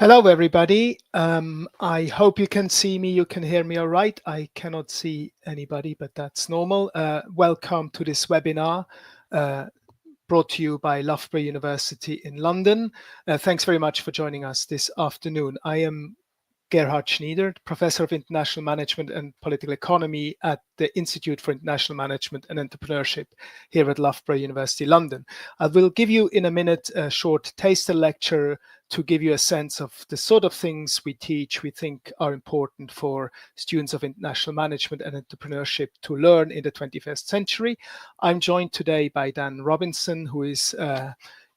Hello, everybody. I hope you can see me, you can hear me all right. I cannot see anybody, but that's normal. Welcome to this webinar brought to you by Loughborough University in London. Thanks very much for joining us this afternoon. I am Gerhard Schnyder, Professor of International Management and Political Economy at the Institute for International Management and Entrepreneurship here at Loughborough University, London. I will give you in a minute a short taster lecture to give you a sense of the sort of things we teach, we think are important for students of international management and entrepreneurship to learn in the 21st century. I'm joined today by Dan Robinson, who is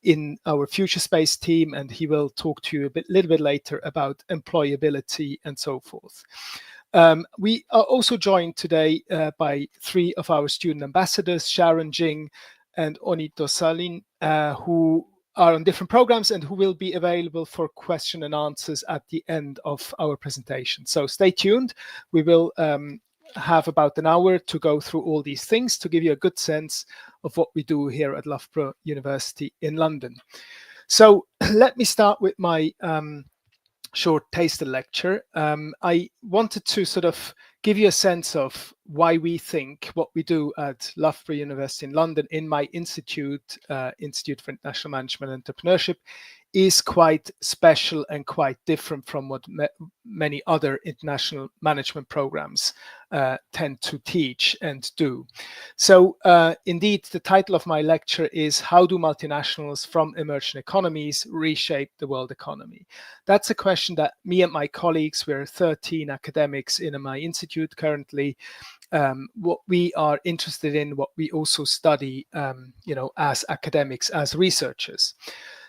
in our future space team, and he will talk to you a little bit later about employability and so forth. We are also joined today by three of our student ambassadors, Sharon Jing and Onito Salin, who are on different programs and who will be available for question and answers at the end of our presentation. So stay tuned. We will have about an hour to go through all these things to give you a good sense of what we do here at Loughborough University in London. So let me start with my short taster lecture. I wanted to sort of give you a sense of why we think what we do at Loughborough University in London in my institute, Institute for International Management and Entrepreneurship, is quite special and quite different from what many other international management programs tend to teach and do. So indeed, the title of my lecture is How do multinationals from emerging economies reshape the world economy? That's a question that me and my colleagues, we're 13 academics in my institute currently, what we are interested in, what we also study, as academics, as researchers.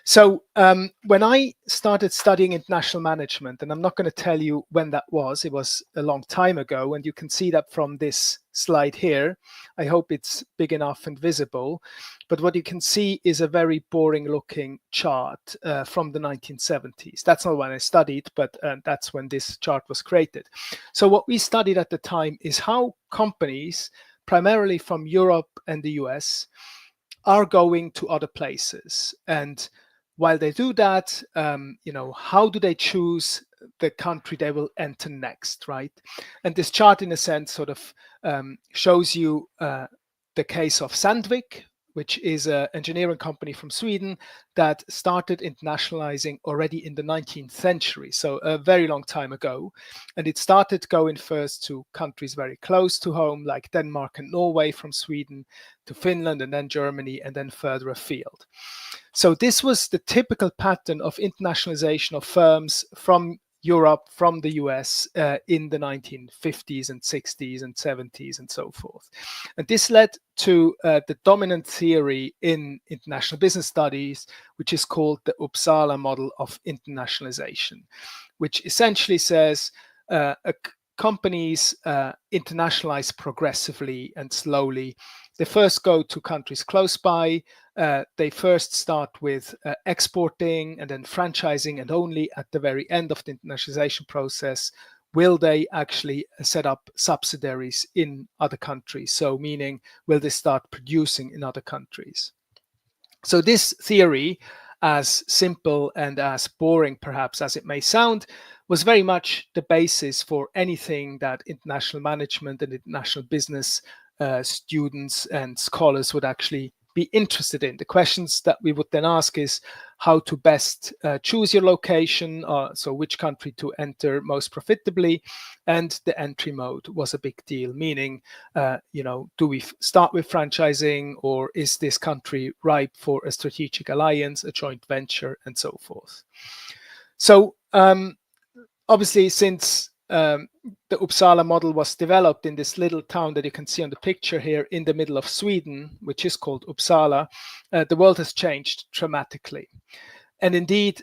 So when I started studying international management, and I'm not going to tell you when that was, it was a long time ago, and you can see that from this slide here. I hope it's big enough and visible, but what you can see is a very boring looking chart from the 1970s. That's not when I studied, but that's when this chart was created. So what we studied at the time is how companies, primarily from Europe and the US, are going to other places. And while they do that, how do they choose the country they will enter next, right? And this chart, in a sense, sort of shows you the case of Sandvik, which is an engineering company from Sweden that started internationalizing already in the 19th century, so a very long time ago. And it started going first to countries very close to home, like Denmark and Norway, from Sweden to Finland, and then Germany, and then further afield. So this was the typical pattern of internationalization of firms from Europe, from the US in the 1950s and 60s and 70s and so forth. And this led to the dominant theory in international business studies, which is called the Uppsala model of internationalization, which essentially says companies internationalize progressively and slowly. They first go to countries close by. They first start with exporting and then franchising, and only at the very end of the internationalization process will they actually set up subsidiaries in other countries. So meaning, will they start producing in other countries? So this theory, as simple and as boring perhaps as it may sound, was very much the basis for anything that international management and international business students and scholars would actually be interested in. The questions that we would then ask is how to best choose your location, so which country to enter most profitably, and the entry mode was a big deal, meaning, do we start with franchising, or is this country ripe for a strategic alliance, a joint venture, and so forth. So obviously, since the Uppsala model was developed in this little town that you can see on the picture here in the middle of Sweden, which is called Uppsala, the world has changed dramatically. And indeed,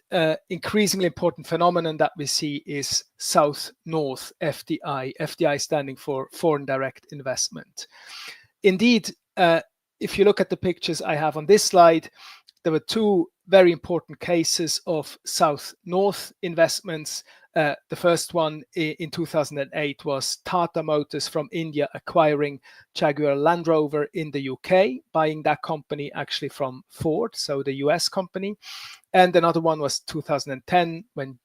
increasingly important phenomenon that we see is South-North FDI, FDI standing for Foreign Direct Investment. Indeed, if you look at the pictures I have on this slide, there were two very important cases of South-North investments. The first one in 2008 was Tata Motors from India acquiring Jaguar Land Rover in the UK, buying that company actually from Ford, so the US company. And another one was 2010 when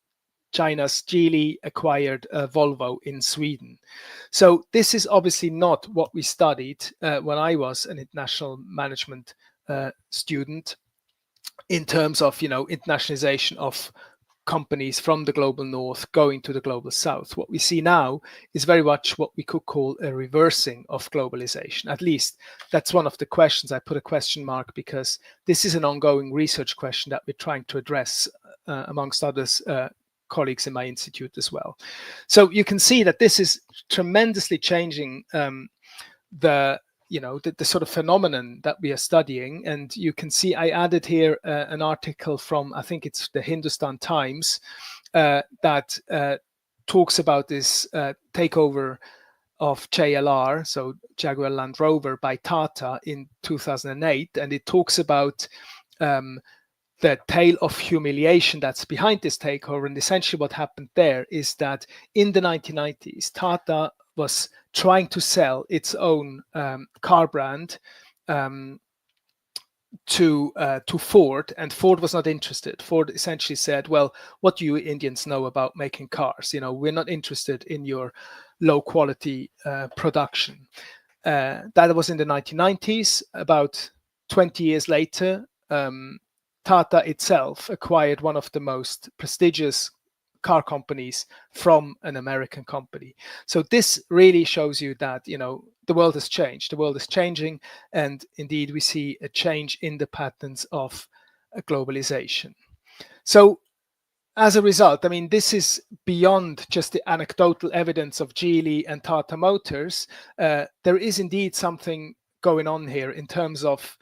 China's Geely acquired Volvo in Sweden. So this is obviously not what we studied when I was an international management student in terms of, internationalization of companies from the global north going to the global south. What we see now is very much what we could call a reversing of globalization. At least that's one of the questions. I put a question mark because this is an ongoing research question that we're trying to address, amongst others, colleagues in my institute as well. So you can see that this is tremendously changing the sort of phenomenon that we are studying. And you can see I added here an article from, I think it's the Hindustan Times, that talks about this takeover of JLR, so Jaguar Land Rover, by Tata in 2008. And it talks about the tale of humiliation that's behind this takeover. And essentially what happened there is that in the 1990s, Tata was trying to sell its own car brand to Ford, and Ford was not interested. Ford essentially said, well, what do you Indians know about making cars? We're not interested in your low quality production. That was in the 1990s. About 20 years later, Tata itself acquired one of the most prestigious car companies from an American company. So this really shows you that, the world has changed. The world is changing, and indeed we see a change in the patterns of globalization. So as a result, this is beyond just the anecdotal evidence of Geely and Tata Motors. There is indeed something going on here in terms of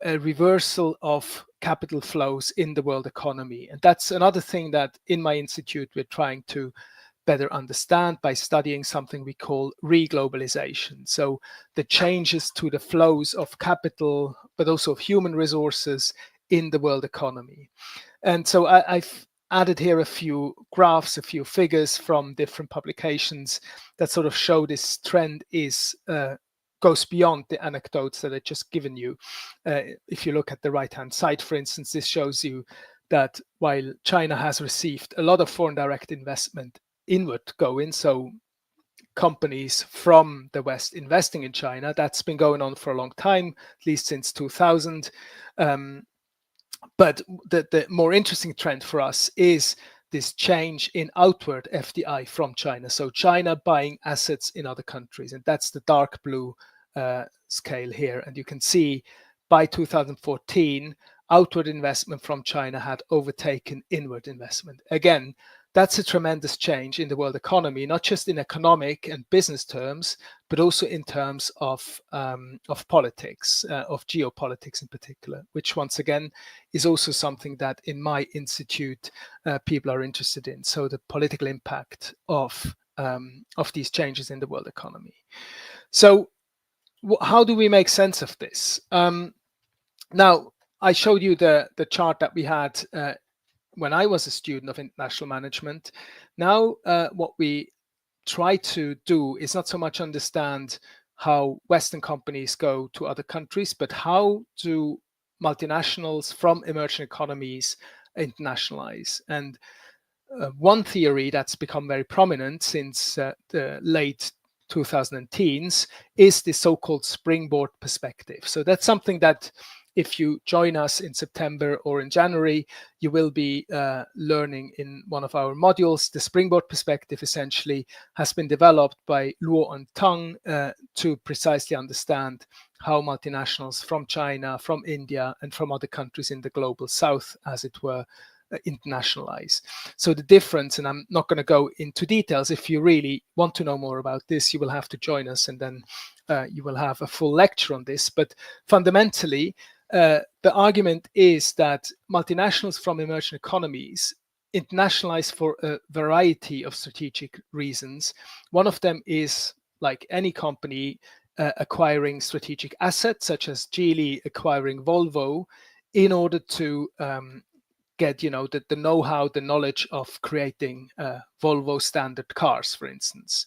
a reversal of capital flows in the world economy. And that's another thing that in my institute we're trying to better understand by studying something we call reglobalization. So the changes to the flows of capital, but also of human resources in the world economy. And so I've added here a few graphs, a few figures from different publications that sort of show this trend goes beyond the anecdotes that I've just given you. If you look at the right-hand side, for instance, this shows you that while China has received a lot of foreign direct investment inward going, so companies from the West investing in China, that's been going on for a long time, at least since 2000. But the more interesting trend for us is this change in outward FDI from China. So China buying assets in other countries, and that's the dark blue scale here. And you can see by 2014, outward investment from China had overtaken inward investment. Again, that's a tremendous change in the world economy, not just in economic and business terms, but also in terms of politics, of geopolitics in particular, which once again is also something that in my institute people are interested in. So the political impact of these changes in the world economy. So how do we make sense of this? Now, I showed you the chart that we had when I was a student of international management. Now, what we try to do is not so much understand how Western companies go to other countries, but how do multinationals from emerging economies internationalize. And one theory that's become very prominent since the late 2010s is the so-called springboard perspective. So that's something that if you join us in September or in January, you will be learning in one of our modules. The springboard perspective essentially has been developed by Luo and Tang to precisely understand how multinationals from China, from India, and from other countries in the global south, as it were, internationalize. So the difference, and I'm not going to go into details, if you really want to know more about this, you will have to join us, and then you will have a full lecture on this. But fundamentally, the argument is that multinationals from emerging economies internationalize for a variety of strategic reasons. One of them is, like any company, acquiring strategic assets, such as Geely acquiring Volvo, in order to get the know-how, the knowledge of creating Volvo standard cars, for instance.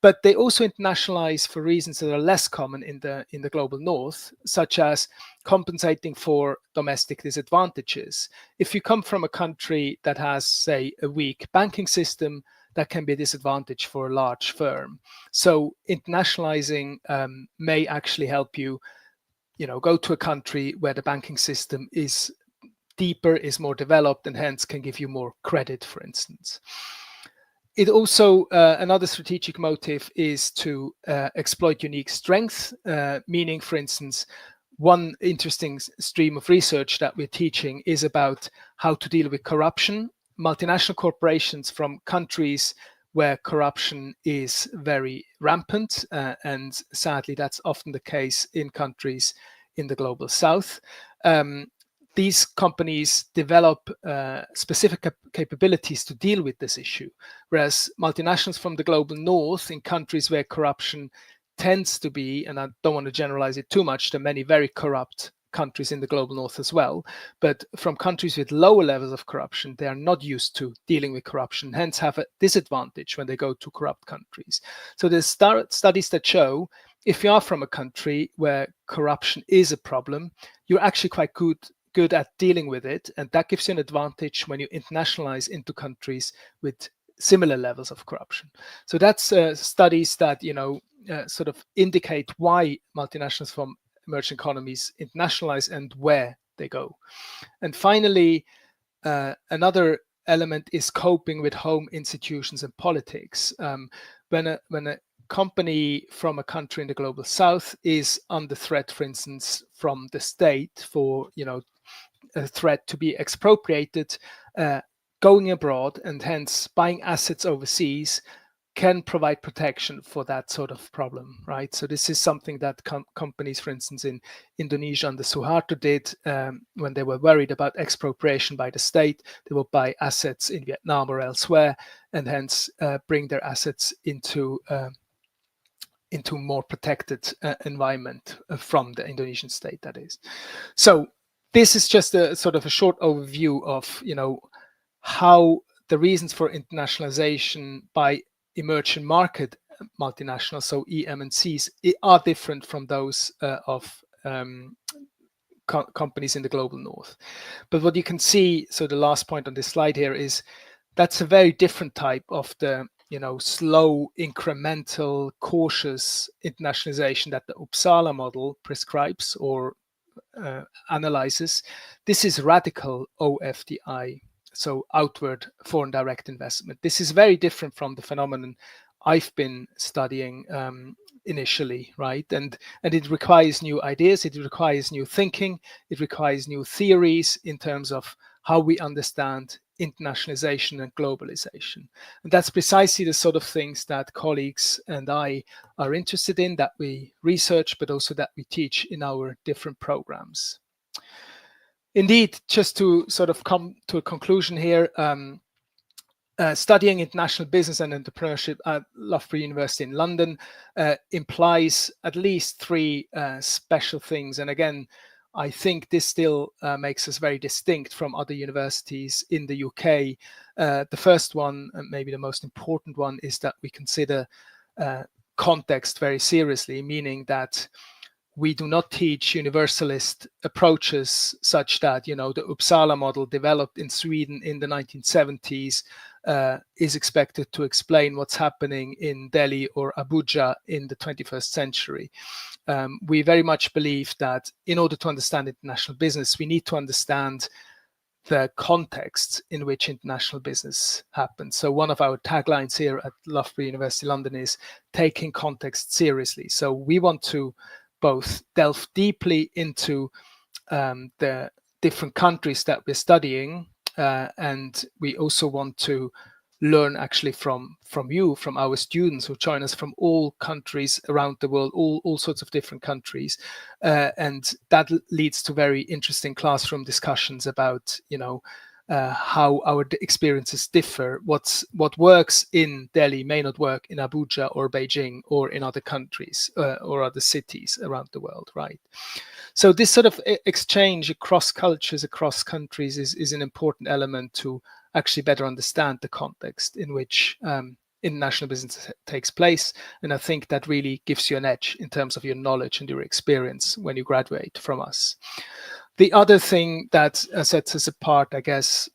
but they also internationalize for reasons that are less common in the global north, such as compensating for domestic disadvantages. If you come from a country that has, say, a weak banking system, that can be a disadvantage for a large firm. So internationalizing may actually help you, go to a country where the banking system is deeper, is more developed, and hence can give you more credit, for instance. It also, another strategic motive is to exploit unique strengths, meaning, for instance, one interesting stream of research that we're teaching is about how to deal with corruption. Multinational corporations from countries where corruption is very rampant, and sadly, that's often the case in countries in the global south. These companies develop specific capabilities to deal with this issue, whereas multinationals from the global north in countries where corruption tends to be, and I don't want to generalize it too much, there are many very corrupt countries in the global north as well, but from countries with lower levels of corruption, they are not used to dealing with corruption, hence have a disadvantage when they go to corrupt countries. So there's studies that show if you are from a country where corruption is a problem, you're actually quite good at dealing with it, and that gives you an advantage when you internationalize into countries with similar levels of corruption. So that's studies that sort of indicate why multinationals from emerging economies internationalize and where they go. And finally, another element is coping with home institutions and politics. When a company from a country in the global south is under threat, for instance, from the state for a threat to be expropriated, going abroad and hence buying assets overseas can provide protection for that sort of problem, right? So this is something that companies, for instance, in Indonesia under Suharto did when they were worried about expropriation by the state. They would buy assets in Vietnam or elsewhere and hence bring their assets into more protected environment from the Indonesian state, that is. So this is just a sort of a short overview of, how the reasons for internationalization by emerging market multinationals, so EM&Cs, are different from those of companies in the global north. But what you can see, so the last point on this slide here is that's a very different type of the slow, incremental, cautious internationalization that the Uppsala model prescribes or analyzes. This is radical OFDI, so outward foreign direct investment. This is very different from the phenomenon I've been studying initially, right? And it requires new ideas, it requires new thinking, it requires new theories in terms of how we understand internationalization and globalization. And that's precisely the sort of things that colleagues and I are interested in, that we research, but also that we teach in our different programs. Indeed, just to sort of come to a conclusion here, studying international business and entrepreneurship at Loughborough University in London implies at least three special things. And again, I think this still makes us very distinct from other universities in the UK. The first one, and maybe the most important one, is that we consider context very seriously, meaning that we do not teach universalist approaches such that, the Uppsala model developed in Sweden in the 1970s is expected to explain what's happening in Delhi or Abuja in the 21st century. We very much believe that in order to understand international business, we need to understand the context in which international business happens. So one of our taglines here at Loughborough University London is taking context seriously. So we want to both delve deeply into the different countries that we're studying, and we also want to learn actually from you, from our students who join us from all countries around the world, all sorts of different countries, and that leads to very interesting classroom discussions about how our experiences differ. What works in Delhi may not work in Abuja or Beijing or in other countries or other cities around the world, right? So this sort of exchange across cultures, across countries is an important element to actually better understand the context in which international business takes place. And I think that really gives you an edge in terms of your knowledge and your experience when you graduate from us. The other thing that sets us apart, I guess,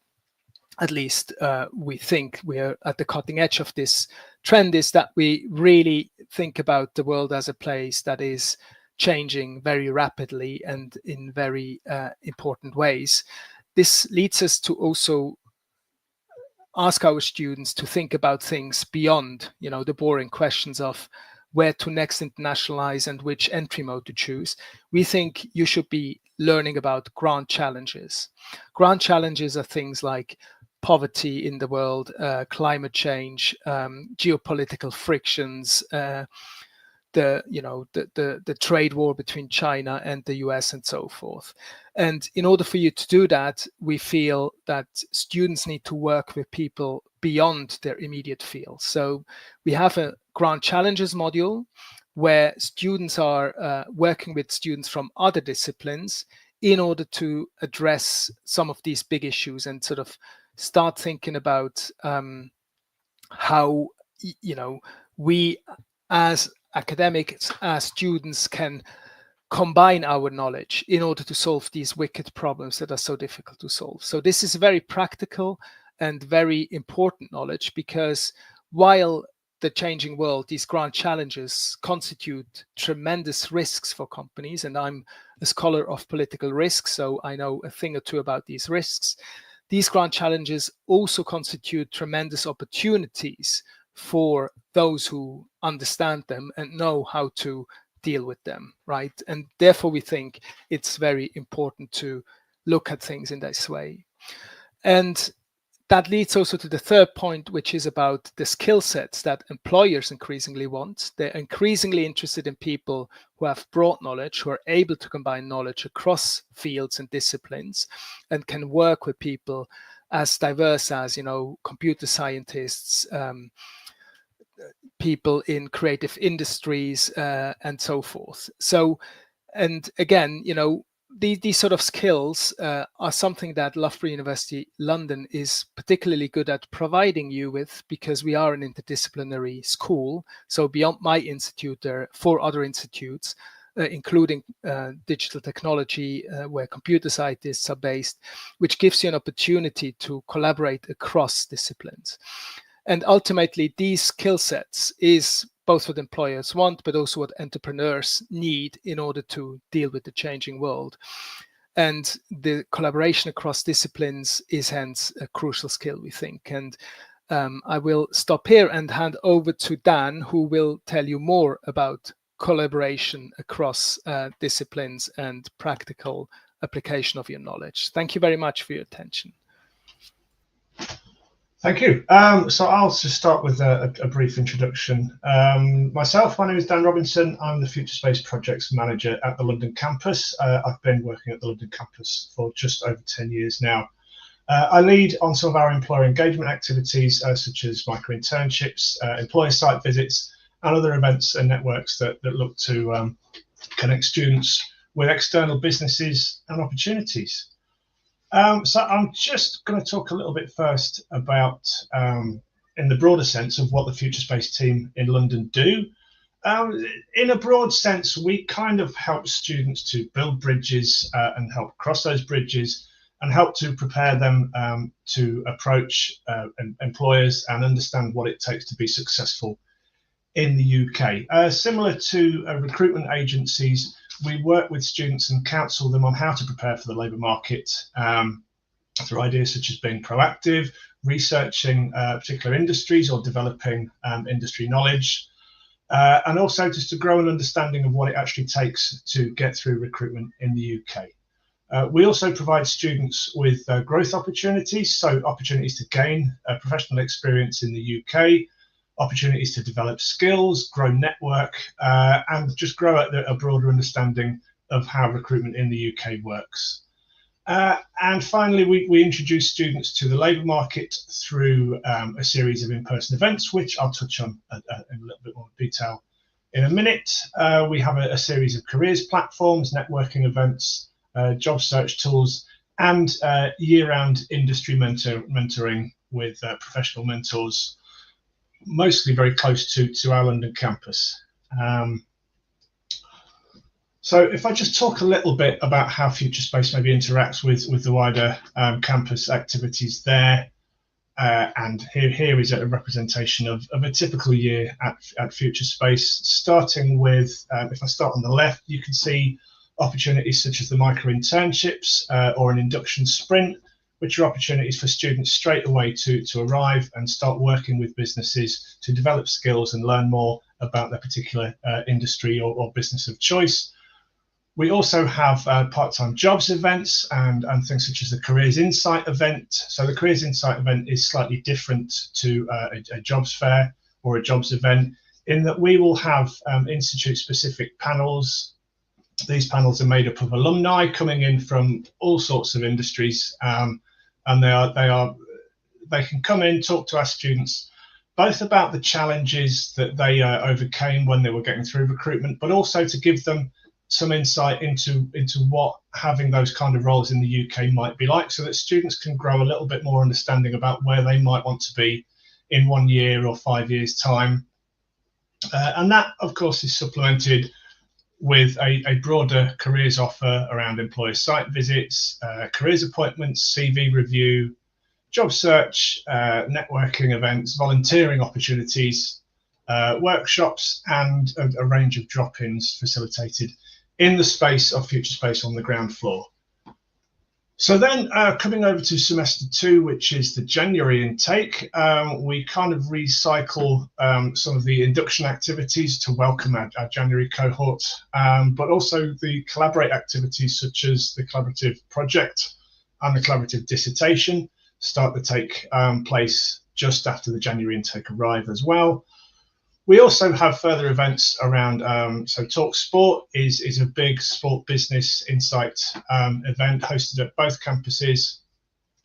at least we think we're at the cutting edge of this trend, is that we really think about the world as a place that is changing very rapidly and in very important ways. This leads us to also ask our students to think about things beyond, the boring questions of where to next internationalize and which entry mode to choose. We think you should be learning about grand challenges. Grand challenges are things like poverty in the world, climate change, geopolitical frictions, the trade war between China and the US and so forth. And in order for you to do that, we feel that students need to work with people beyond their immediate field. So we have a Grand Challenges module where students are working with students from other disciplines in order to address some of these big issues and sort of start thinking about how we as academics, as students, can combine our knowledge in order to solve these wicked problems that are so difficult to solve. So this is very practical and very important knowledge, because while the changing world, these grand challenges constitute tremendous risks for companies, and I'm a scholar of political risk, so I know a thing or two about these risks. These grand challenges also constitute tremendous opportunities for those who understand them and know how to deal with them, right? And therefore we think it's very important to look at things in this way. And that leads also to the third point, which is about the skill sets that employers increasingly want. They're increasingly interested in people who have broad knowledge, who are able to combine knowledge across fields and disciplines, and can work with people as diverse as, computer scientists, people in creative industries, and so forth. So, and again, these sort of skills are something that Loughborough University London is particularly good at providing you with, because we are an interdisciplinary school. So beyond my institute, there are 4 other institutes, including digital technology, where computer scientists are based, which gives you an opportunity to collaborate across disciplines. And ultimately, these skill sets is both what employers want, but also what entrepreneurs need in order to deal with the changing world. And the collaboration across disciplines is hence a crucial skill, we think. And I will stop here and hand over to Dan, who will tell you more about collaboration across disciplines and practical application of your knowledge. Thank you very much for your attention. Thank you. So I'll just start with a brief introduction. Myself, my name is Dan Robinson. I'm the Future Space Projects Manager at the London campus. I've been working at the London campus for just over 10 years now. I lead on some of our employer engagement activities, such as micro-internships, employer site visits, and other events and networks that look to connect students with external businesses and opportunities. So I'm just going to talk a little bit first about, in the broader sense, of what the Future Space team in London do. In a broad sense, we kind of help students to build bridges and help cross those bridges and help to prepare them to approach employers and understand what it takes to be successful in the UK. Similar to recruitment agencies, we work with students and counsel them on how to prepare for the labour market through ideas such as being proactive, researching particular industries or developing industry knowledge, and also just to grow an understanding of what it actually takes to get through recruitment in the UK. We also provide students with growth opportunities, so opportunities to gain professional experience in the UK, opportunities to develop skills, grow network, and just grow a broader understanding of how recruitment in the UK works. And finally, we introduce students to the labour market through a series of in-person events, which I'll touch on in a little bit more detail in a minute. We have a series of careers platforms, networking events, job search tools, and year-round industry mentoring with professional mentors mostly very close to our London campus. So if I just talk a little bit about how Future Space maybe interacts with the wider campus activities there, and here is a representation of a typical year at Future Space, starting with, if I start on the left, you can see opportunities such as the micro internships or an induction sprint, which are opportunities for students straight away to arrive and start working with businesses to develop skills and learn more about their particular industry or business of choice. We also have part-time jobs events and things such as the Careers Insight event. So the Careers Insight event is slightly different to a jobs fair or a jobs event in that we will have institute-specific panels. These panels are made up of alumni coming in from all sorts of industries, and they can come in, talk to our students, both about the challenges that they overcame when they were getting through recruitment, but also to give them some insight into what having those kind of roles in the UK might be like, so that students can grow a little bit more understanding about where they might want to be in 1 year or 5 years' time. And that, of course, is supplemented with a broader careers offer around employer site visits, careers appointments, CV review, job search, networking events, volunteering opportunities, workshops, and a range of drop-ins facilitated in the space of Future Space on the ground floor. So then coming over to semester 2, which is the January intake, we kind of recycle some of the induction activities to welcome our January cohort, but also the collaborate activities such as the collaborative project and the collaborative dissertation start to take place just after the January intake arrive as well. We also have further events around, so Talk Sport is a big sport business insight event hosted at both campuses,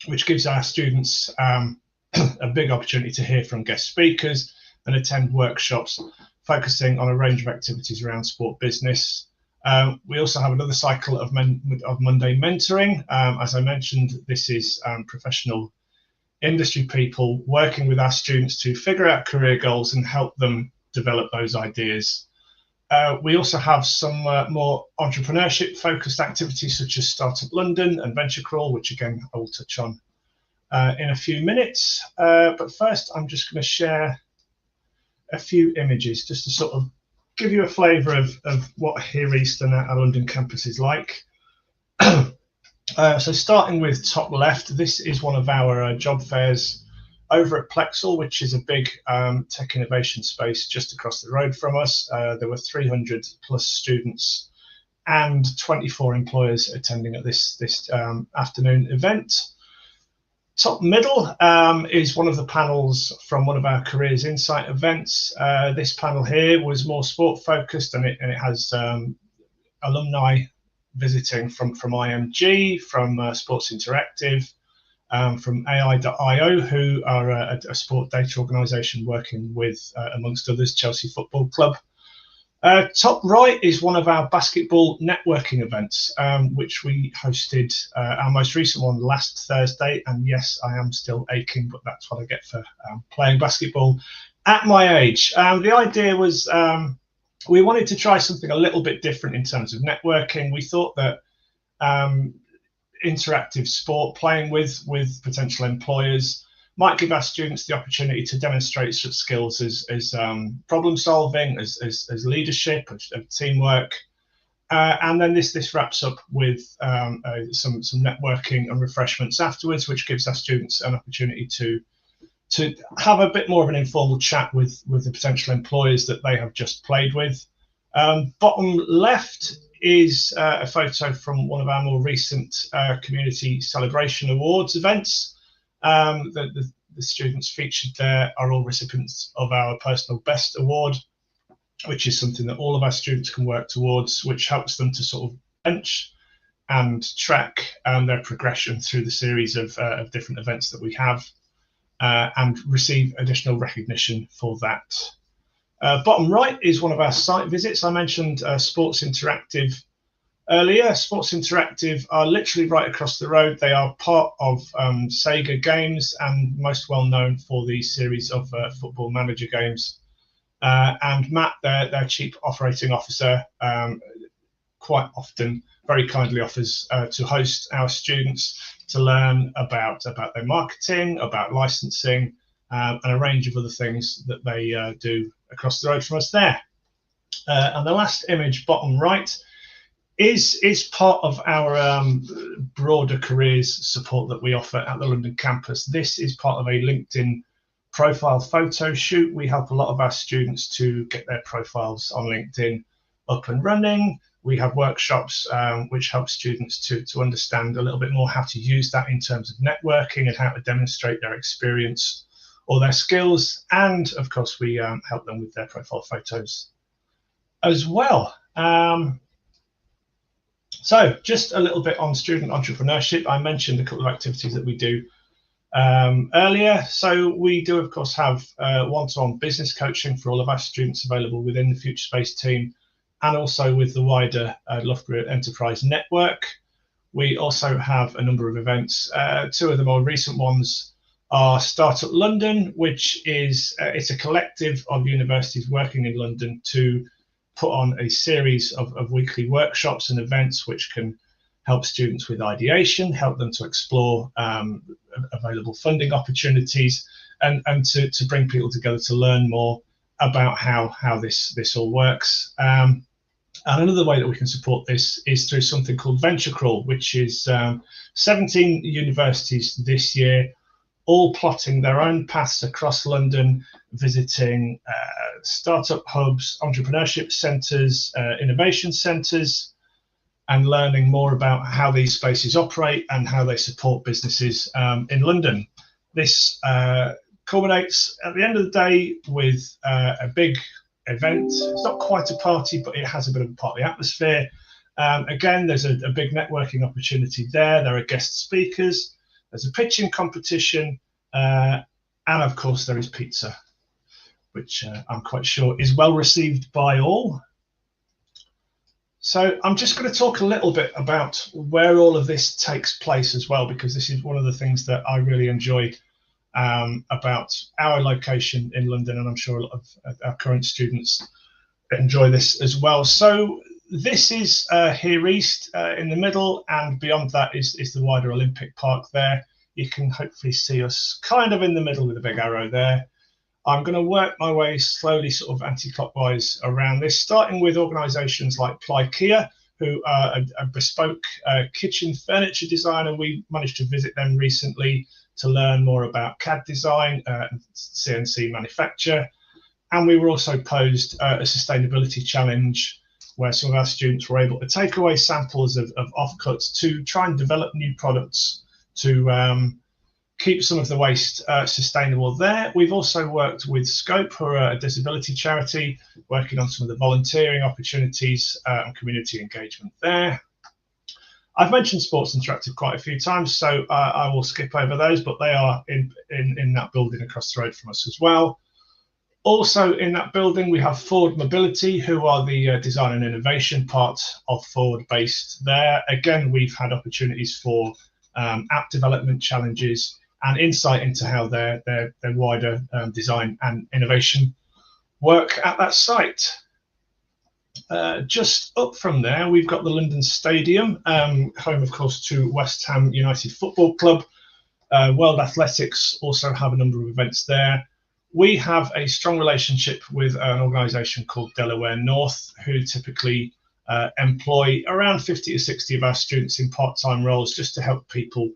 which gives our students a big opportunity to hear from guest speakers and attend workshops focusing on a range of activities around sport business. We also have another cycle of Monday mentoring. As I mentioned, this is professional industry people working with our students to figure out career goals and help them develop those ideas. We also have some more entrepreneurship focused activities such as Startup London and Venture Crawl, which again I will touch on in a few minutes. But first I'm just going to share a few images just to sort of give you a flavour of what Here Eastern at our London campus is like. So starting with top left, this is one of our job fairs over at Plexel, which is a big tech innovation space just across the road from us. There were 300 plus students and 24 employers attending at this afternoon event. Top middle is one of the panels from one of our Careers Insight events. This panel here was more sport focused, and it has alumni visiting from IMG, from Sports Interactive, from AI.io, who are a sport data organisation working with, amongst others, Chelsea Football Club. Top right is one of our basketball networking events, which we hosted our most recent one last Thursday. And yes, I am still aching, but that's what I get for playing basketball at my age. The idea was we wanted to try something a little bit different in terms of networking. We thought that interactive sport, playing with potential employers, might give our students the opportunity to demonstrate such skills as problem solving, as leadership, as teamwork, and then this wraps up with some networking and refreshments afterwards, which gives our students an opportunity to have a bit more of an informal chat with the potential employers that they have just played with. Bottom left is a photo from one of our more recent Community Celebration Awards events. The students featured there are all recipients of our Personal Best Award, which is something that all of our students can work towards, which helps them to sort of bench and track their progression through the series of different events that we have, and receive additional recognition for that. Bottom right is one of our site visits. I mentioned Sports Interactive earlier, Sports Interactive are literally right across the road. They are part of Sega Games and most well known for the series of Football Manager games. And Matt, their Chief Operating Officer, quite often very kindly offers to host our students to learn about their marketing, about licensing, and a range of other things that they do across the road from us there. And the last image, bottom right, is part of our broader careers support that we offer at the London campus. This is part of a LinkedIn profile photo shoot. We help a lot of our students to get their profiles on LinkedIn up and running. We have workshops which help students to understand a little bit more how to use that in terms of networking and how to demonstrate their experience or their skills. And of course, we help them with their profile photos as well. So just a little bit on student entrepreneurship. I mentioned a couple of activities that we do earlier. So we do, of course, have one-to-one business coaching for all of our students available within the Future Space team and also with the wider Loughborough Enterprise Network. We also have a number of events. Two of the more recent ones are Startup London, which is it's a collective of universities working in London to put on a series of weekly workshops and events which can help students with ideation, help them to explore available funding opportunities, and to bring people together to learn more about how this all works. And another way that we can support this is through something called Venture Crawl, which is 17 universities this year, all plotting their own paths across London, visiting startup hubs, entrepreneurship centres, innovation centres, and learning more about how these spaces operate and how they support businesses in London. This culminates at the end of the day with a big event. It's not quite a party, but it has a bit of a party atmosphere. Again, there's a big networking opportunity there. There are guest speakers. There's a pitching competition. And of course, there is pizza, which I'm quite sure is well received by all. So I'm just going to talk a little bit about where all of this takes place as well, because this is one of the things that I really enjoy about our location in London, and I'm sure a lot of our current students enjoy this as well. So this is here east in the middle, and beyond that is the wider Olympic Park there. You can hopefully see us kind of in the middle with a big arrow there. I'm going to work my way slowly sort of anti-clockwise around this, starting with organisations like Plykea, who are a bespoke kitchen furniture designer. We managed to visit them recently to learn more about CAD design and CNC manufacture. And we were also posed a sustainability challenge where some of our students were able to take away samples of offcuts to try and develop new products to keep some of the waste sustainable there. We've also worked with Scope, who are a disability charity, working on some of the volunteering opportunities and community engagement there. I've mentioned Sports Interactive quite a few times, so I will skip over those, but they are in that building across the road from us as well. Also in that building, we have Forward Mobility, who are the design and innovation part of Forward based there. Again, we've had opportunities for app development challenges and insight into how their wider design and innovation work at that site. Just up from there, we've got the London Stadium, home, of course, to West Ham United Football Club. World Athletics also have a number of events there. We have a strong relationship with an organisation called Delaware North, who typically employ around 50 to 60 of our students in part-time roles just to help people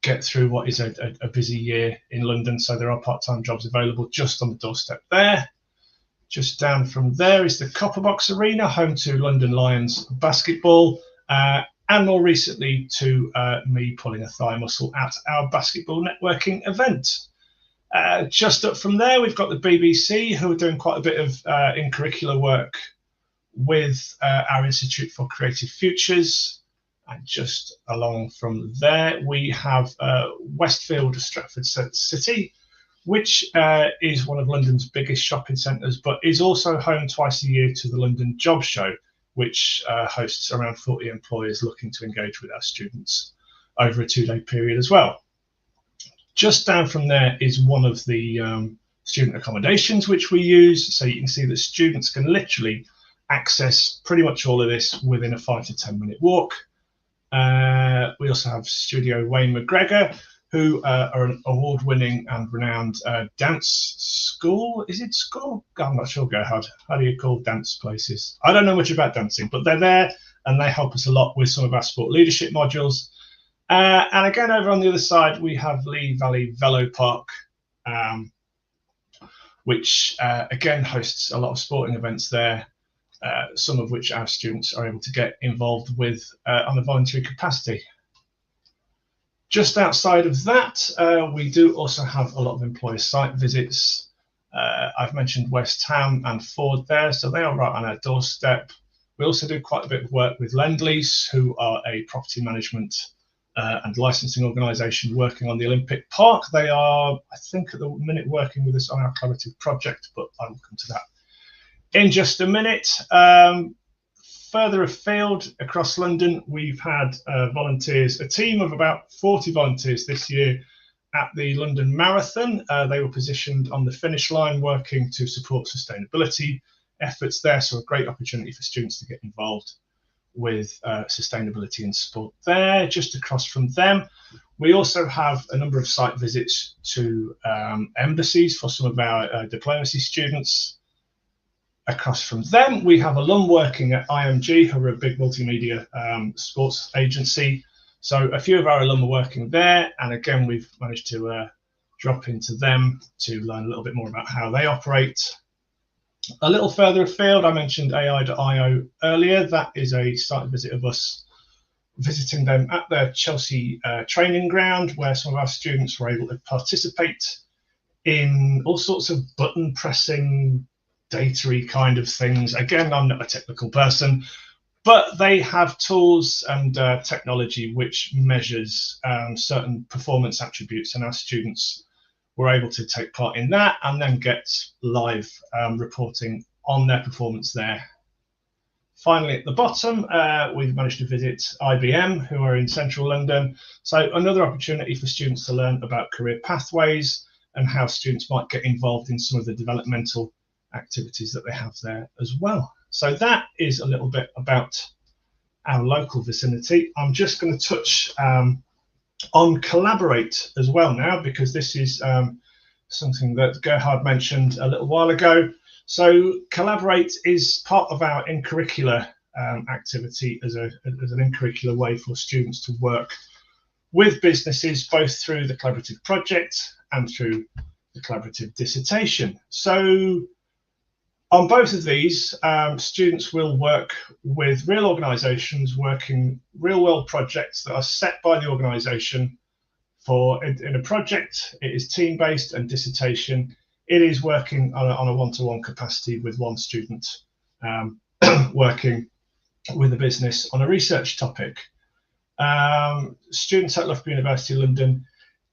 get through what is a busy year in London. So there are part-time jobs available just on the doorstep there. Just down from there is the Copper Box Arena, home to London Lions basketball, and more recently to me pulling a thigh muscle at our basketball networking event. Just up from there, we've got the BBC, who are doing quite a bit of in-curricular work with our Institute for Creative Futures. And just along from there, we have Westfield Stratford City, which is one of London's biggest shopping centres, but is also home twice a year to the London Job Show, which hosts around 40 employers looking to engage with our students over a 2-day period as well. Just down from there is one of the student accommodations which we use, so you can see that students can literally access pretty much all of this within a 5 to 10 minute walk. We also have Studio Wayne McGregor, who are an award-winning and renowned dance school. Is it school? I'm not sure, Gerhard. How do you call dance places? I don't know much about dancing, but they're there and they help us a lot with some of our sport leadership modules. And again, over on the other side, we have Lee Valley Velo Park, which again hosts a lot of sporting events there, some of which our students are able to get involved with on a voluntary capacity. Just outside of that, we do also have a lot of employer site visits. I've mentioned West Ham and Ford there, so they are right on our doorstep. We also do quite a bit of work with Lend-Lease, who are a property management and licensing organisation working on the Olympic Park. They are, I think, at the minute working with us on our collaborative project, but I will come to that in just a minute. Further afield across London, we've had volunteers, a team of about 40 volunteers this year at the London Marathon. They were positioned on the finish line working to support sustainability efforts there, so a great opportunity for students to get involved with sustainability in sport there. Just across from them, we also have a number of site visits to embassies for some of our diplomacy students. Across from them, we have alum working at IMG, who are a big multimedia sports agency. So a few of our alum are working there, and again, we've managed to drop into them to learn a little bit more about how they operate. A little further afield, I mentioned AI.io earlier. That is a site visit of us visiting them at their Chelsea training ground, where some of our students were able to participate in all sorts of button pressing, data-y kind of things. Again, I'm not a technical person, but they have tools and technology which measures certain performance attributes, and our students were able to take part in that and then get live reporting on their performance there. Finally, at the bottom, we've managed to visit IBM, who are in central London. So another opportunity for students to learn about career pathways and how students might get involved in some of the developmental activities that they have there as well. So that is a little bit about our local vicinity. I'm just going to touch on Collaborate as well now, because this is something that Gerhard mentioned a little while ago. So Collaborate is part of our in-curricular activity as an in-curricular way for students to work with businesses, both through the collaborative project and through the collaborative dissertation. So on both of these, students will work with real organisations working real-world projects that are set by the organisation. In a project, it is team-based, and dissertation, it is working on a one-to-one capacity with one student working with a business on a research topic. Students at Loughborough University London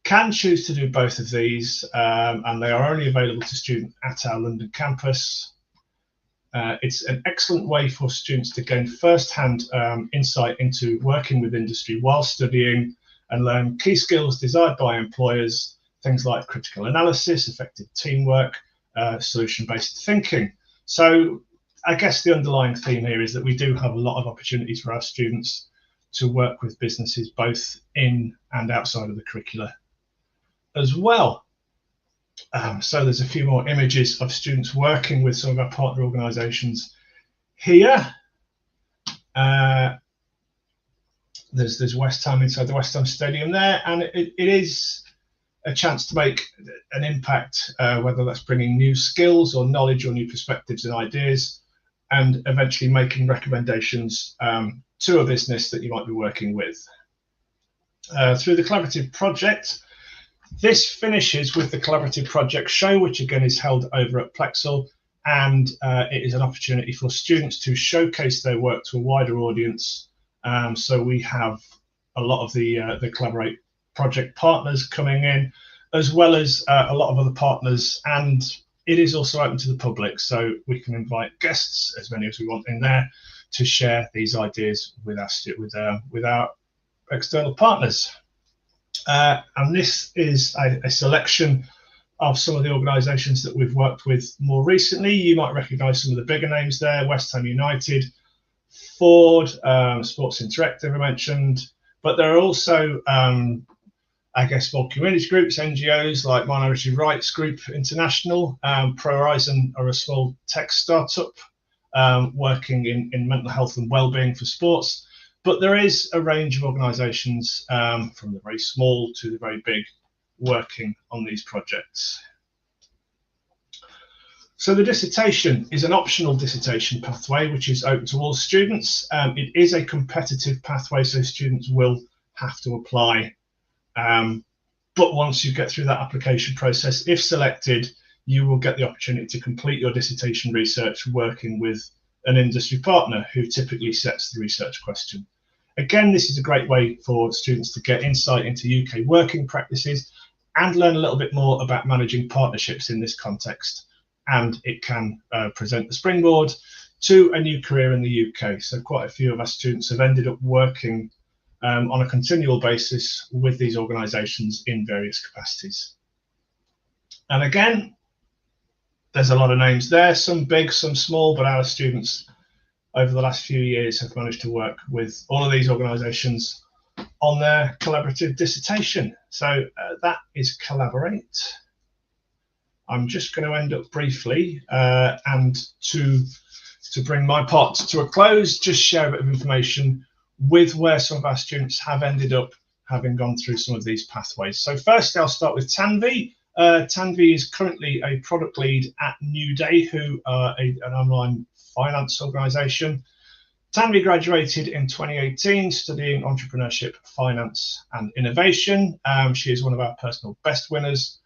can choose to do both of these, and they are only available to students at our London campus. It's an excellent way for students to gain first-hand insight into working with industry while studying and learn key skills desired by employers, things like critical analysis, effective teamwork, solution-based thinking. So I guess the underlying theme here is that we do have a lot of opportunities for our students to work with businesses both in and outside of the curricula as well. So there's a few more images of students working with some of our partner organisations here. There's West Ham inside the West Ham Stadium there, and it is a chance to make an impact, whether that's bringing new skills or knowledge or new perspectives and ideas, and eventually making recommendations to a business that you might be working with. Through the collaborative project, this finishes with the collaborative project show, which again is held over at Plexel, and it is an opportunity for students to showcase their work to a wider audience. So we have a lot of the Collaborate project partners coming in, as well as a lot of other partners, and it is also open to the public, so we can invite guests, as many as we want in there, to share these ideas with our external partners. And this is a selection of some of the organisations that we've worked with more recently. You might recognise some of the bigger names there: West Ham United, Ford, Sports Interactive I mentioned, but there are also I guess more community groups, NGOs like Minority Rights Group International. Pro Horizon are a small tech startup working in mental health and wellbeing for sports. But there is a range of organisations from the very small to the very big working on these projects. So the dissertation is an optional dissertation pathway which is open to all students. It is a competitive pathway, so students will have to apply. But once you get through that application process, if selected, you will get the opportunity to complete your dissertation research working with an industry partner who typically sets the research question. Again, this is a great way for students to get insight into UK working practices and learn a little bit more about managing partnerships in this context. And it can present the springboard to a new career in the UK. So quite a few of our students have ended up working on a continual basis with these organisations in various capacities. And again, there's a lot of names there, some big, some small, but our students over the last few years have managed to work with all of these organisations on their collaborative dissertation. So that is Collaborate. I'm just going to end up briefly and to bring my part to a close, just share a bit of information with where some of our students have ended up having gone through some of these pathways. So first, I'll start with Tanvi. Tanvi is currently a product lead at New Day, who are an online finance organisation. Tanvi graduated in 2018, studying entrepreneurship, finance and innovation. She is one of our personal best winners,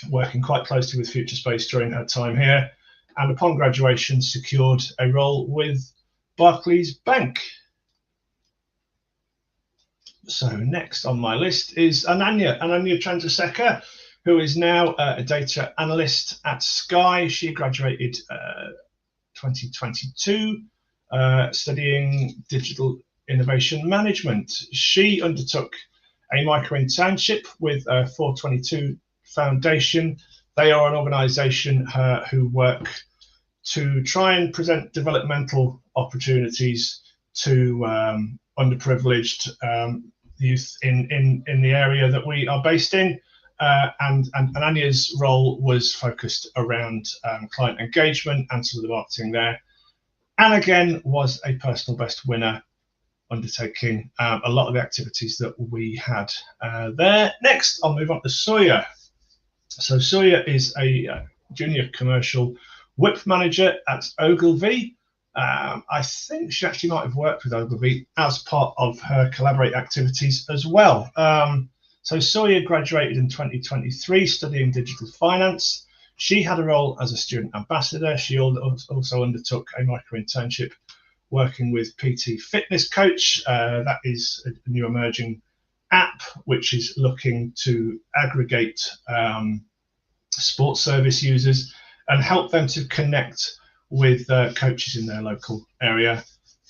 working quite closely with Future Space during her time here, and upon graduation secured a role with Barclays Bank. So next on my list is Ananya Chandrasekhar, who is now a data analyst at Sky. She graduated 2022, studying digital innovation management. She undertook a micro internship with 422 Foundation. They are an organisation who work to try and present developmental opportunities to underprivileged youth in the area that we are based in. And Anya's role was focused around client engagement and some of the marketing there. And again, was a personal best winner, undertaking a lot of the activities that we had there. Next, I'll move on to Soya. So Soya is a junior commercial whip manager at Ogilvy. I think she actually might have worked with Ogilvy as part of her Collaborate activities as well. So Soya graduated in 2023, studying digital finance. She had a role as a student ambassador. She also undertook a micro internship working with PT Fitness Coach. That is a new emerging app which is looking to aggregate sports service users and help them to connect with coaches in their local area.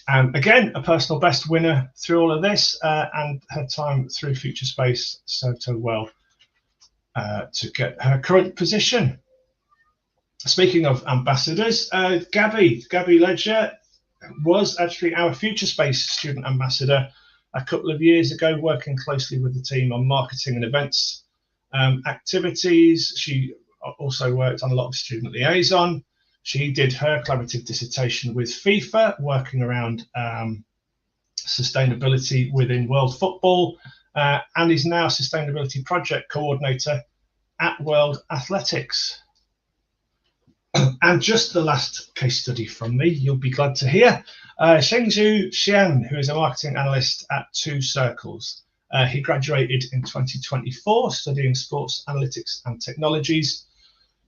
And again, a personal best winner through all of this, and her time through Future Space served her well to get her current position. Speaking of ambassadors, Gabby Ledger was actually our Future Space student ambassador a couple of years ago, working closely with the team on marketing and events activities. She also worked on a lot of student liaison. She did her collaborative dissertation with FIFA, working around sustainability within world football, and is now sustainability project coordinator at World Athletics. And just the last case study from me, you'll be glad to hear. Shengzhu Xian, who is a marketing analyst at Two Circles. He graduated in 2024, studying sports analytics and technologies.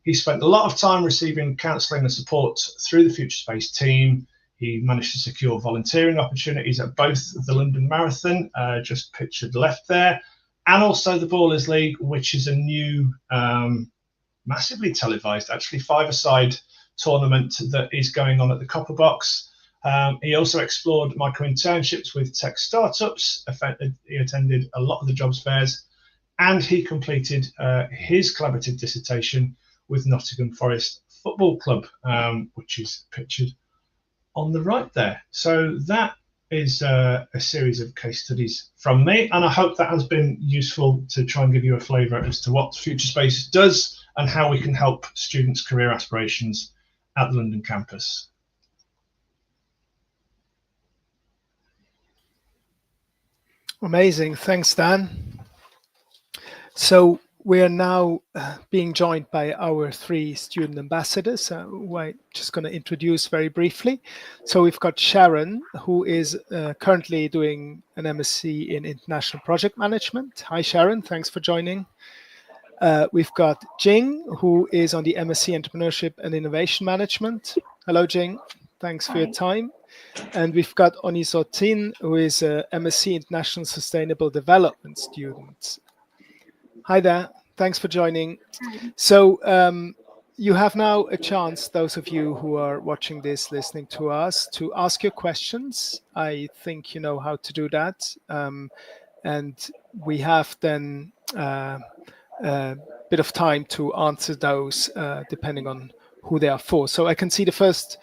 He spent a lot of time receiving counselling and support through the Future Space team. He managed to secure volunteering opportunities at both the London Marathon, just pictured left there, and also the Ballers League, which is a new, massively televised, actually, five-a-side tournament that is going on at the Copper Box. He also explored micro-internships with tech startups. He attended a lot of the jobs fairs, and he completed his collaborative dissertation with Nottingham Forest Football Club, which is pictured on the right there. So that is a series of case studies from me, and I hope that has been useful to try and give you a flavour as to what Future Space does and how we can help students' career aspirations at the London campus. Amazing. Thanks, Dan. So we are now being joined by our 3 student ambassadors, who I'm just going to introduce very briefly. So we've got Sharon, who is currently doing an MSc in International Project Management. Hi, Sharon. Thanks for joining. We've got Jing, who is on the MSc Entrepreneurship and Innovation Management. Hello, Jing. Thanks for your time. And we've got Oniso Tin, who is a MSc International Sustainable Development student. Hi there. Thanks for joining. So you have now a chance, those of you who are watching this, listening to us, to ask your questions. I think you know how to do that. And we have then a bit of time to answer those depending on who they are for. So I can see the first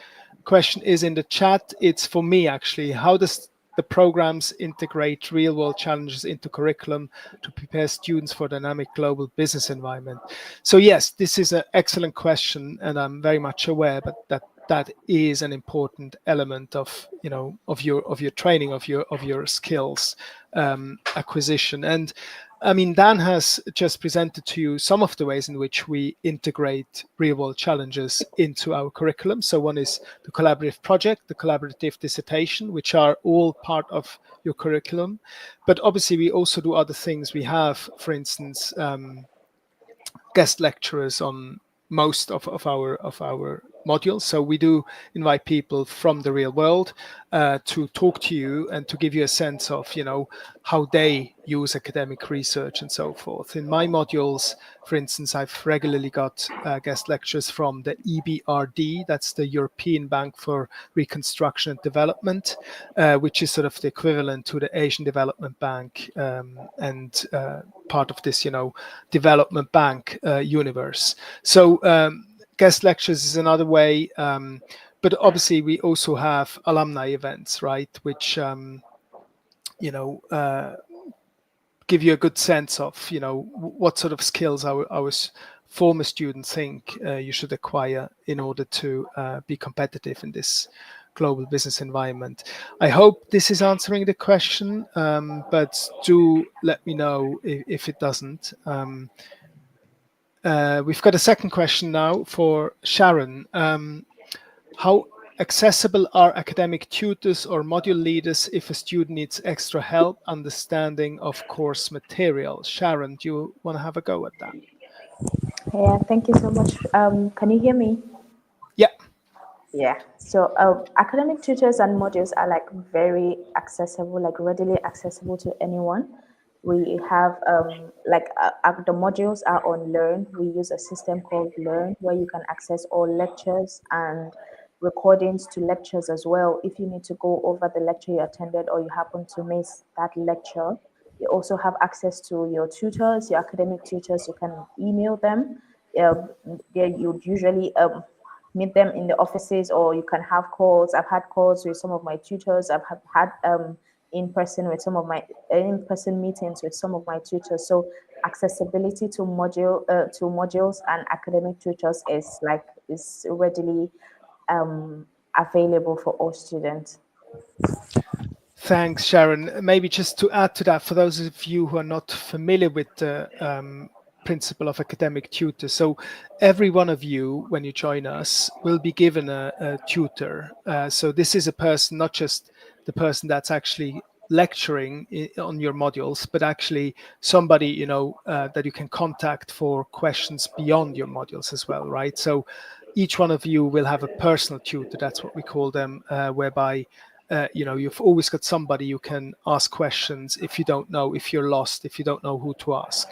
question is in the chat. It's for me, actually. How does the programs integrate real-world challenges into curriculum to prepare students for dynamic global business environment? So yes, this is an excellent question, and I'm very much aware, but that is an important element of your training, of your skills acquisition. And I mean, Dan has just presented to you some of the ways in which we integrate real-world challenges into our curriculum. So one is the collaborative project, the collaborative dissertation, which are all part of your curriculum. But obviously, we also do other things. We have, for instance, guest lecturers on most of our modules. So we do invite people from the real world to talk to you and to give you a sense of, how they use academic research and so forth. In my modules, for instance, I've regularly got guest lectures from the EBRD, that's the European Bank for Reconstruction and Development, which is sort of the equivalent to the Asian Development Bank and part of this, development bank universe. So guest lectures is another way, but obviously we also have alumni events, right, which give you a good sense of what sort of skills our former students think you should acquire in order to be competitive in this global business environment. I hope this is answering the question, but do let me know if it doesn't. We've got a second question now for Sharon. How accessible are academic tutors or module leaders if a student needs extra help understanding of course material? Sharon, do you want to have a go at that? Yeah, thank you so much. Can you hear me? Yeah. Yeah. So academic tutors and modules are like very accessible, like readily accessible to anyone. We have the modules are on Learn. We use a system called Learn where you can access all lectures and recordings to lectures as well. If you need to go over the lecture you attended or you happen to miss that lecture, you also have access to your tutors, your academic tutors. You can email them. You usually meet them in the offices, or you can have calls. I've had calls with some of my tutors. I've had in-person meetings with some of my tutors. So accessibility to modules and academic tutors is readily available for all students. Thanks, Sharon. Maybe just to add to that, for those of you who are not familiar with the principle of academic tutor. So every one of you, when you join us, will be given a tutor. So this is a person, not just the person that's actually lecturing on your modules, but actually somebody, that you can contact for questions beyond your modules as well, right? So each one of you will have a personal tutor, that's what we call them, whereby you've always got somebody you can ask questions if you don't know, if you're lost, if you don't know who to ask.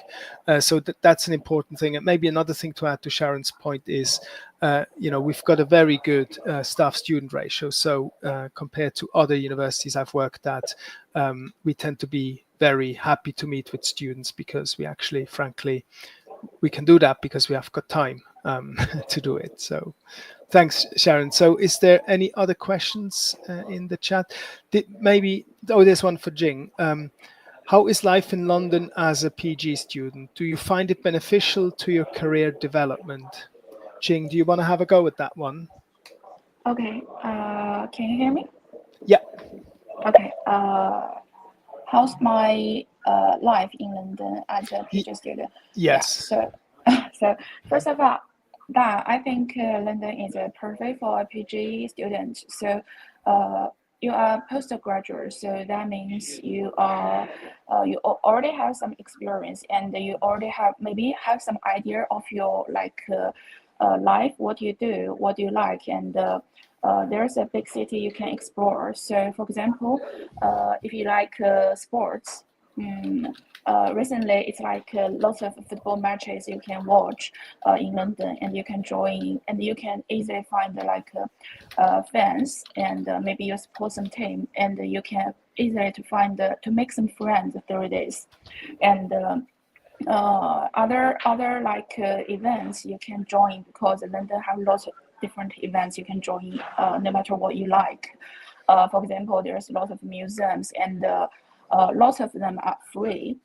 So that's an important thing. And maybe another thing to add to Sharon's point is we've got a very good staff-student ratio. So compared to other universities I've worked at, we tend to be very happy to meet with students because we actually, frankly, we can do that because we have got time to do it. So thanks, Sharon. So is there any other questions in the chat? There's one for Jing. How is life in London as a PG student? Do you find it beneficial to your career development? Jing, do you want to have a go at that one? Okay. Can you hear me? Yeah. Okay. How's my life in London as a PG student? Yes. Yeah, so first of all, I think London is perfect for a PG student. So you are postgraduate, so that means you already have some experience, and you already have some idea of your life, what you do, what you like, and there's a big city you can explore. So for example, if you like sports, recently it's lots of football matches you can watch in London, and you can join, and you can easily find fans, and maybe you support some team, and you can easily to make some friends through this, and other events you can join, because London have lots of different events you can join, no matter what you like. For example, there's lots of museums, and lots of them are free.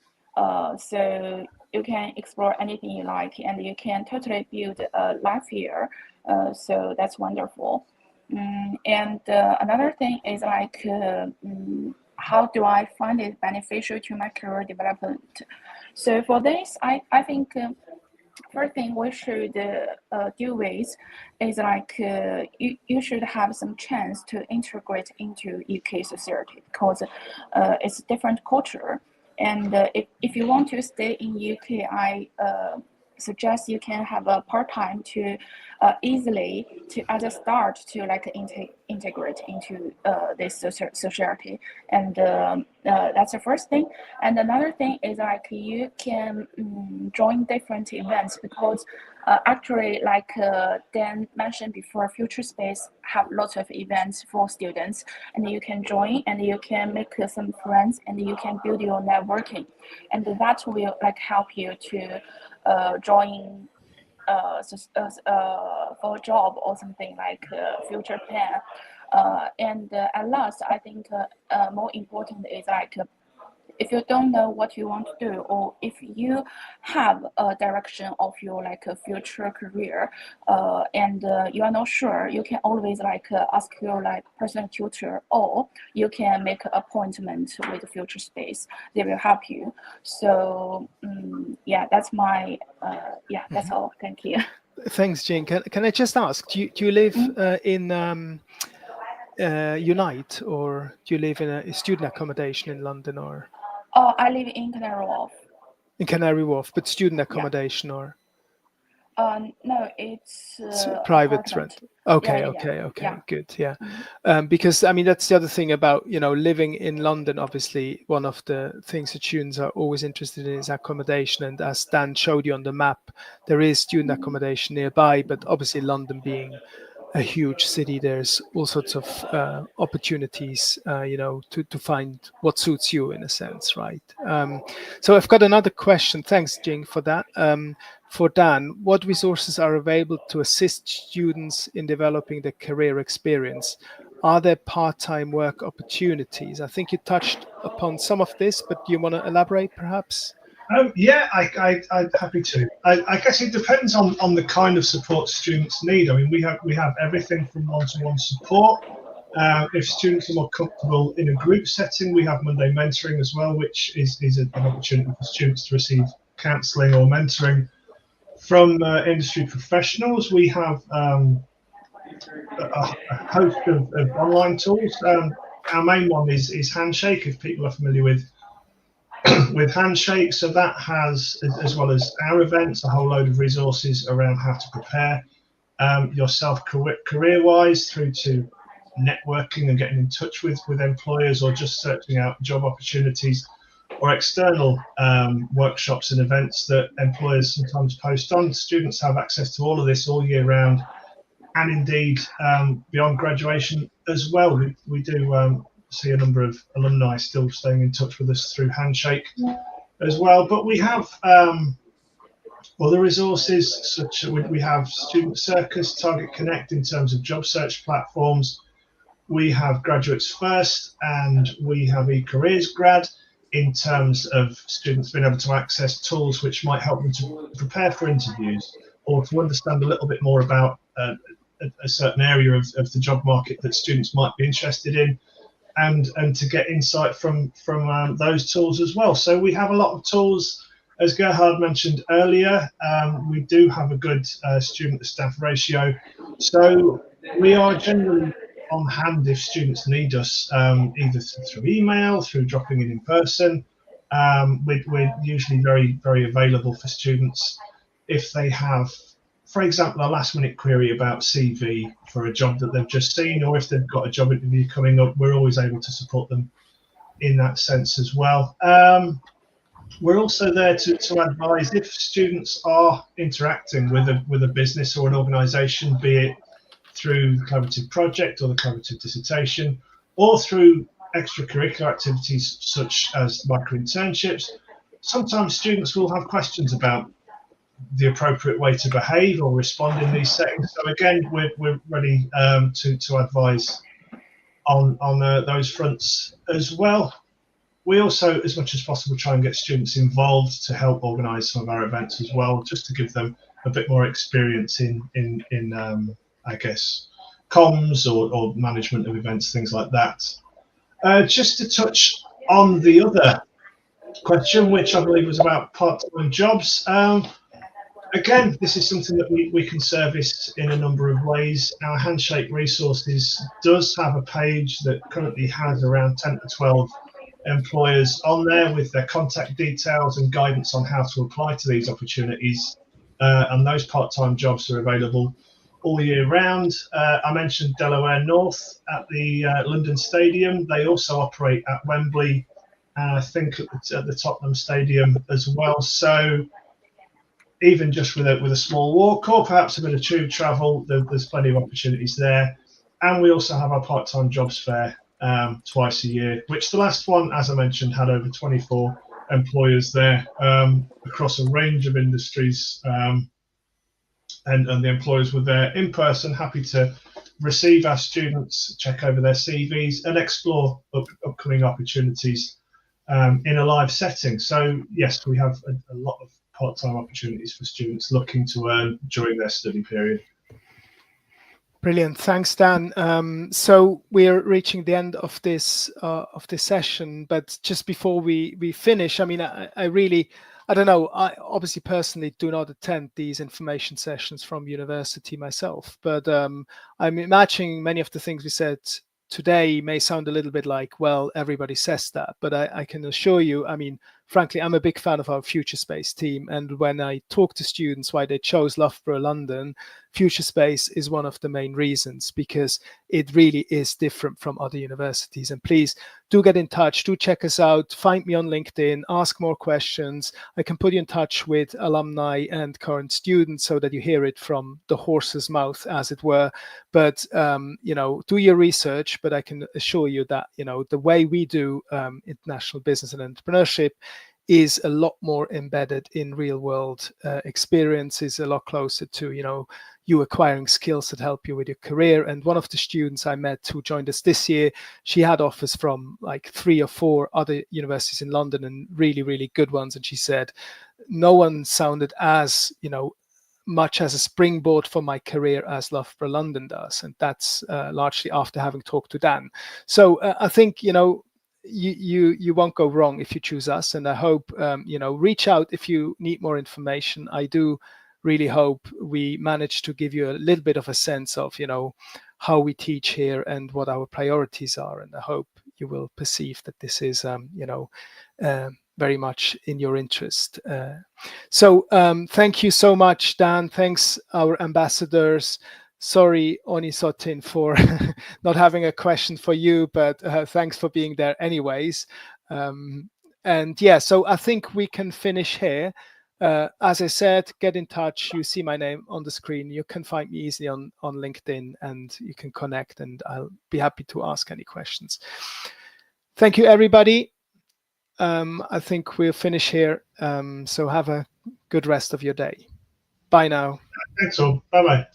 So you can explore anything you like, and you can totally build a life here. So that's wonderful. And another thing is how do I find it beneficial to my career development? So for this, I think first thing we should deal with is you should have some chance to integrate into UK society, because it's a different culture. And if you want to stay in UK, I suggest you can have a part-time to easily to as a start to integrate into this society, and that's the first thing. And another thing is you can join different events, because actually Dan mentioned before, Future Space have lots of events for students, and you can join, and you can make some friends, and you can build your networking, and that will help you to join for a job or something future plan. And at last, I think more important is if you don't know what you want to do, or if you have a direction of your a future career, and you are not sure, you can always ask your personal tutor, or you can make an appointment with Future Space. They will help you. So yeah, that's my that's all. Thank you. Thanks, Jing. Can I just ask, do you live in Unite, or do you live in a student accommodation in London, or? Oh, I live in Canary Wharf. In Canary Wharf, but student accommodation, or? No, it's private rent. Okay, good. Yeah. Because I mean, that's the other thing about living in London. Obviously, one of the things that students are always interested in is accommodation, and as Dan showed you on the map, there is student accommodation nearby, but obviously London being a huge city, there's all sorts of opportunities, to find what suits you, in a sense, right? So I've got another question. Thanks, Jing, for that. For Dan, what resources are available to assist students in developing their career experience? Are there part-time work opportunities? I think you touched upon some of this, but do you want to elaborate, perhaps? Yeah, I'm happy to. I guess it depends on the kind of support students need. I mean, we have everything from one-to-one support. If students are more comfortable in a group setting, we have Monday mentoring as well, which is an opportunity for students to receive counselling or mentoring from industry professionals. We have a host of online tools. Our main one is Handshake, if people are familiar with Handshake. So that has, as well as our events, a whole load of resources around how to prepare yourself career-wise, through to networking and getting in touch with employers, or just searching out job opportunities, or external workshops and events that employers sometimes post on. Students have access to all of this all year round and indeed beyond graduation as well. We do see a number of alumni still staying in touch with us through Handshake as well. But we have other resources, such as we have Student Circus, Target Connect in terms of job search platforms. We have Graduates First, and we have eCareers Grad in terms of students being able to access tools which might help them to prepare for interviews or to understand a little bit more about a certain area of the job market that students might be interested in, and to get insight from those tools as well. So we have a lot of tools. As Gerhard mentioned earlier, we do have a good student to staff ratio. So we are generally on hand if students need us, either through email, through dropping in person. We're usually very, very available for students if they have, for example, a last minute query about CV for a job that they've just seen, or if they've got a job interview coming up, we're always able to support them in that sense as well. We're also there to advise if students are interacting with a business or an organisation, be it through the collaborative project or the collaborative dissertation, or through extracurricular activities such as micro-internships. Sometimes students will have questions about the appropriate way to behave or respond in these settings. So again, we're ready to advise on those fronts as well. We also, as much as possible, try and get students involved to help organise some of our events as well, just to give them a bit more experience in I guess, comms or management of events, things like that. Just to touch on the other question, which I believe was about part-time jobs. Again, this is something that we can service in a number of ways. Our Handshake Resources does have a page that currently has around 10 to 12 employers on there with their contact details and guidance on how to apply to these opportunities. And those part-time jobs are available all year round. I mentioned Delaware North at the London Stadium. They also operate at Wembley, and I think at the Tottenham Stadium as well. So even just with a small walk or perhaps a bit of tube travel, there's plenty of opportunities there. And we also have our part-time jobs fair twice a year, which the last one, as I mentioned, had over 24 employers there across a range of industries. And the employers were there in person, happy to receive our students, check over their CVs, and explore upcoming opportunities in a live setting. So yes, we have a lot of part-time opportunities for students looking to earn during their study period. Brilliant, thanks, Dan. So we're reaching the end of this session, but just before we finish, I mean, I don't know. I obviously personally do not attend these information sessions from university myself, but I'm imagining many of the things we said today may sound a little bit like, well, everybody says that, but I can assure you, I mean, frankly, I'm a big fan of our Future Space team. And when I talk to students why they chose Loughborough London, Future Space is one of the main reasons, because it really is different from other universities. And please do get in touch, do check us out, find me on LinkedIn, ask more questions. I can put you in touch with alumni and current students so that you hear it from the horse's mouth, as it were. But, do your research, but I can assure you that, the way we do international business and entrepreneurship is a lot more embedded in real world experience, is a lot closer to, you acquiring skills that help you with your career. And one of the students I met who joined us this year, she had offers from like 3 or 4 other universities in London, and really, really good ones. And she said, no one sounded as, much as a springboard for my career as Loughborough London does. And that's largely after having talked to Dan. So I think, you won't go wrong if you choose us. And I hope, reach out if you need more information. I do really hope we manage to give you a little bit of a sense of, how we teach here and what our priorities are. And I hope you will perceive that this is, very much in your interest. So thank you so much, Dan. Thanks, our ambassadors. Sorry, Oni Sotin, for not having a question for you, but thanks for being there anyways. And yeah, so I think we can finish here. As I said, get in touch. You see my name on the screen. You can find me easily on LinkedIn, and you can connect, and I'll be happy to ask any questions. Thank you, everybody. I think we'll finish here. So have a good rest of your day. Bye now. Thanks all. Bye-bye.